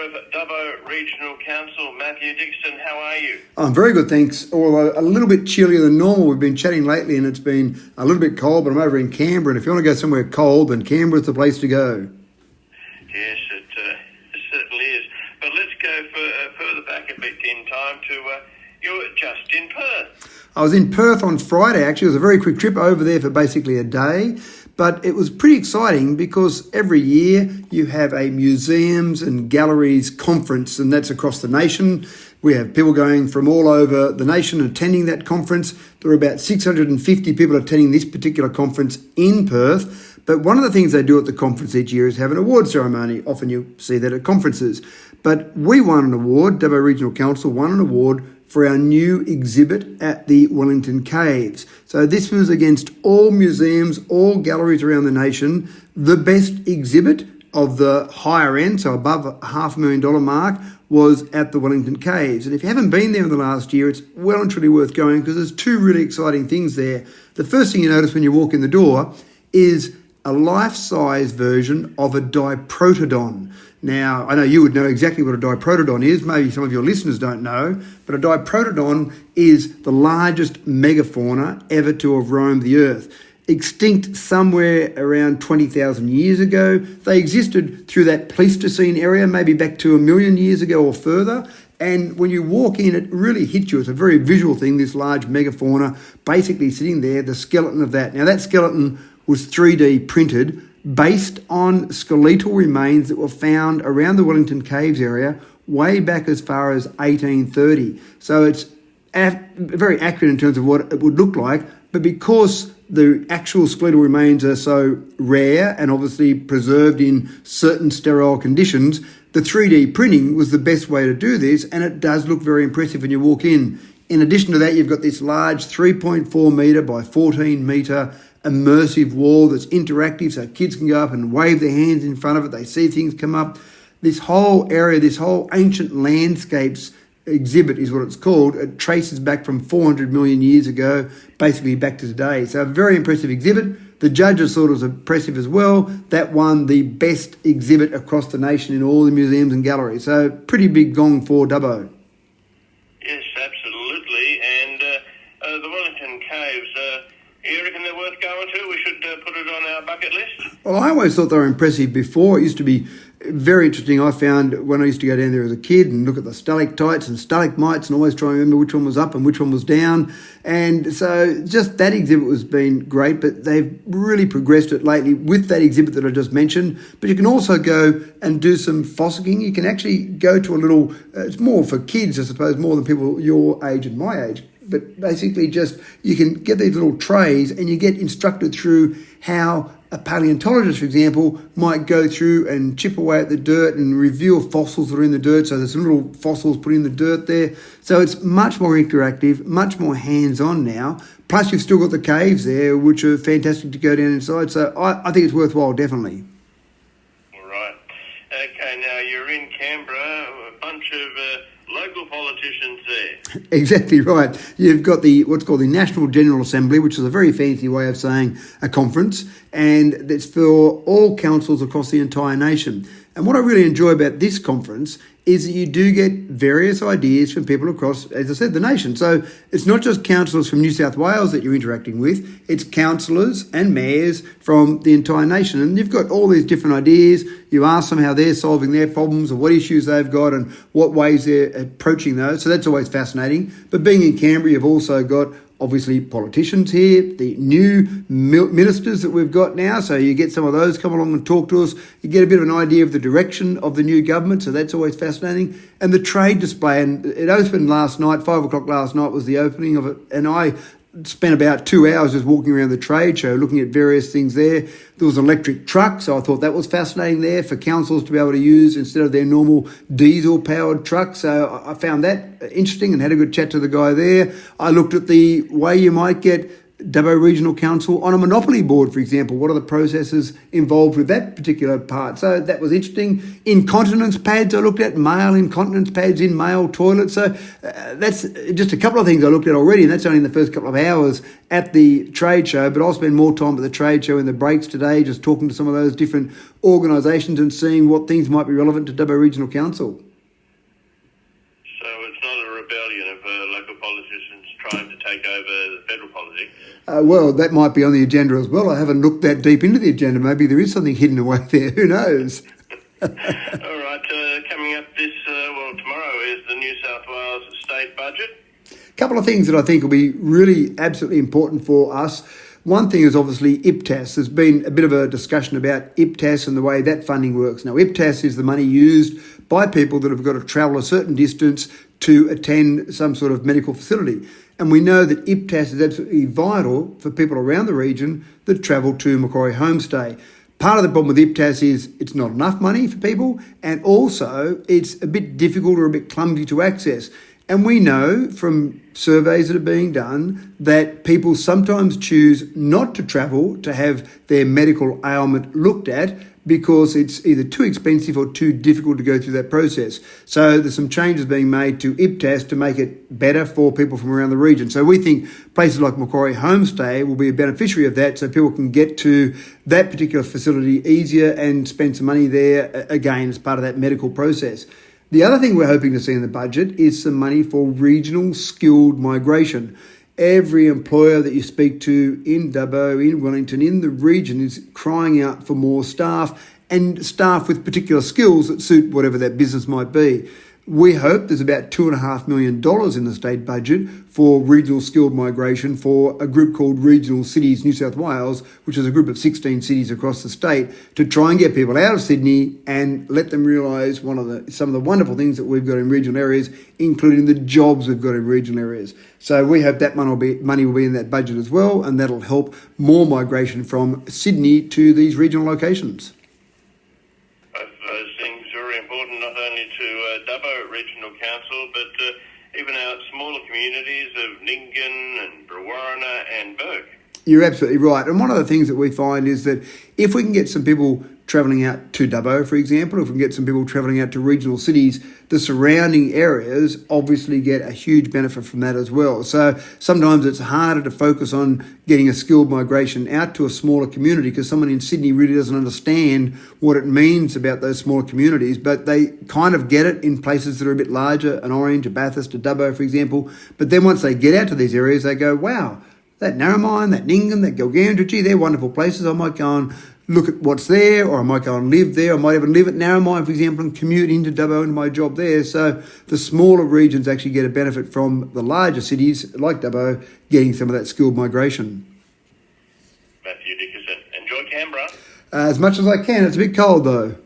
of Dubbo Regional Council, Matthew Dixon. How are you? I'm very good, thanks. Although a little bit chillier than normal. We've been chatting lately and it's been a little bit cold, but I'm over in Canberra, and if you want to go somewhere cold, then Canberra's the place to go. Yes, it certainly is. But let's go further back a bit in time to you're just in Perth. I was in Perth on Friday, actually. It was a very quick trip over there for basically a day. But it was pretty exciting because every year you have a museums and galleries conference, and that's across the nation. We have people going from all over the nation attending that conference. There are about 650 people attending this particular conference in Perth. But one of the things they do at the conference each year is have an award ceremony. Often you see that at conferences. But we won an award, Dubbo Regional Council won an award for our new exhibit at the Wellington Caves. So this was against all museums, all galleries around the nation. The best exhibit of the higher end, so above $500,000 mark, was at the Wellington Caves. And if you haven't been there in the last year, it's well and truly worth going because there's two really exciting things there. The first thing you notice when you walk in the door is a life-size version of a diprotodon. Now, I know you would know exactly what a diprotodon is. Maybe some of your listeners don't know, but a diprotodon is the largest megafauna ever to have roamed the earth. Extinct somewhere around 20,000 years ago. They existed through that Pleistocene area, maybe back to 1 million years ago or further. And when you walk in, it really hits you. It's a very visual thing, this large megafauna basically sitting there, the skeleton of that. Now, that skeleton was 3D printed based on skeletal remains that were found around the Wellington Caves area way back as far as 1830. So it's very accurate in terms of what it would look like, but because the actual skeletal remains are so rare and obviously preserved in certain sterile conditions, the 3D printing was the best way to do this, and it does look very impressive when you walk in. In addition to that, you've got this large 3.4 metre by 14 metre immersive wall that's interactive, so kids can go up and wave their hands in front of it. They see things come up. This whole area, this whole ancient landscapes exhibit is what it's called. It traces back from 400 million years ago, basically back to today. So a very impressive exhibit. The judges thought it was impressive as well. That won the best exhibit across the nation in all the museums and galleries. So pretty big gong for Dubbo. Yes, absolutely. And the Wellington Caves, you reckon they're worth going to? We should put it on our bucket list? Well, I always thought they were impressive before. It used to be very interesting. I found when I used to go down there as a kid and look at the stalactites and stalagmites and always try and remember which one was up and which one was down. And so just that exhibit has been great, but they've really progressed it lately with that exhibit that I just mentioned. But you can also go and do some fossicking. You can actually go to a little, it's more for kids, I suppose, more than people your age and my age. But basically just you can get these little trays and you get instructed through how a paleontologist, for example, might go through and chip away at the dirt and reveal fossils that are in the dirt. So there's some little fossils put in the dirt there. So it's much more interactive, much more hands-on now. Plus you've still got the caves there, which are fantastic to go down inside. So I think it's worthwhile, definitely. All right. Okay, now you're in Canberra, a bunch of local politicians there. Exactly right. You've got what's called the National General Assembly, which is a very fancy way of saying a conference, and it's for all councils across the entire nation. And what I really enjoy about this conference is that you do get various ideas from people across, as I said, the nation. So it's not just councillors from New South Wales that you're interacting with, it's councillors and mayors from the entire nation. And you've got all these different ideas. You ask them how they're solving their problems or what issues they've got and what ways they're approaching those. So that's always fascinating. But being in Canberra, you've also got obviously politicians here, the new ministers that we've got now, so you get some of those come along and talk to us. You get a bit of an idea of the direction of the new government, so that's always fascinating. And the trade display, and it opened last night, 5 o'clock last night was the opening of it, and I spent about 2 hours just walking around the trade show, looking at various things there. There was an electric truck, so I thought that was fascinating there for councils to be able to use instead of their normal diesel-powered truck. So I found that interesting and had a good chat to the guy there. I looked at the way you might get Dubbo Regional Council on a monopoly board, for example? What are the processes involved with that particular part? So that was interesting. Incontinence pads I looked at, male incontinence pads in male toilets. So that's just a couple of things I looked at already, and that's only in the first couple of hours at the trade show. But I'll spend more time at the trade show in the breaks today, just talking to some of those different organisations and seeing what things might be relevant to Dubbo Regional Council. So it's not a rebellion of local politicians trying to take over the federal politics? Well, that might be on the agenda as well. I haven't looked that deep into the agenda. Maybe there is something hidden away there. Who knows? All right. Coming up tomorrow is the New South Wales state budget. A couple of things that I think will be really absolutely important for us. One thing is obviously IPTAS. There's been a bit of a discussion about IPTAS and the way that funding works. Now, IPTAS is the money used by people that have got to travel a certain distance to attend some sort of medical facility. And we know that IPTAS is absolutely vital for people around the region that travel to Macquarie Homestay. Part of the problem with IPTAS is it's not enough money for people, and also it's a bit difficult or a bit clumsy to access. And we know from surveys that are being done that people sometimes choose not to travel to have their medical ailment looked at because it's either too expensive or too difficult to go through that process. So there's some changes being made to IPTAS to make it better for people from around the region. So we think places like Macquarie Homestay will be a beneficiary of that, so people can get to that particular facility easier and spend some money there, again, as part of that medical process. The other thing we're hoping to see in the budget is some money for regional skilled migration. Every employer that you speak to in Dubbo, in Wellington, in the region is crying out for more staff, and staff with particular skills that suit whatever that business might be. We hope there's about $2.5 million in the state budget for regional skilled migration for a group called Regional Cities New South Wales, which is a group of 16 cities across the state, to try and get people out of Sydney and let them realise some of the wonderful things that we've got in regional areas, including the jobs we've got in regional areas. So we hope that money will be in that budget as well, and that'll help more migration from Sydney to these regional locations. Both those things are very important, not only to Dubbo Regional Council, but even our smaller communities of Nyngan and Brewarrina and Burke. You're absolutely right. And one of the things that we find is that if we can get some people travelling out to Dubbo, for example, if we can get some people travelling out to regional cities, the surrounding areas obviously get a huge benefit from that as well. So sometimes it's harder to focus on getting a skilled migration out to a smaller community because someone in Sydney really doesn't understand what it means about those smaller communities, but they kind of get it in places that are a bit larger, an Orange, a Bathurst, a Dubbo, for example. But then once they get out to these areas, they go, wow, that Narromine, that Nyngan, that Gilgandra, gee, they're wonderful places. I might go and look at what's there, or I might go and live there. I might even live at Narromine, for example, and commute into Dubbo into my job there. So the smaller regions actually get a benefit from the larger cities, like Dubbo, getting some of that skilled migration. Matthew Dickerson, enjoy Canberra. As much as I can. It's a bit cold, though.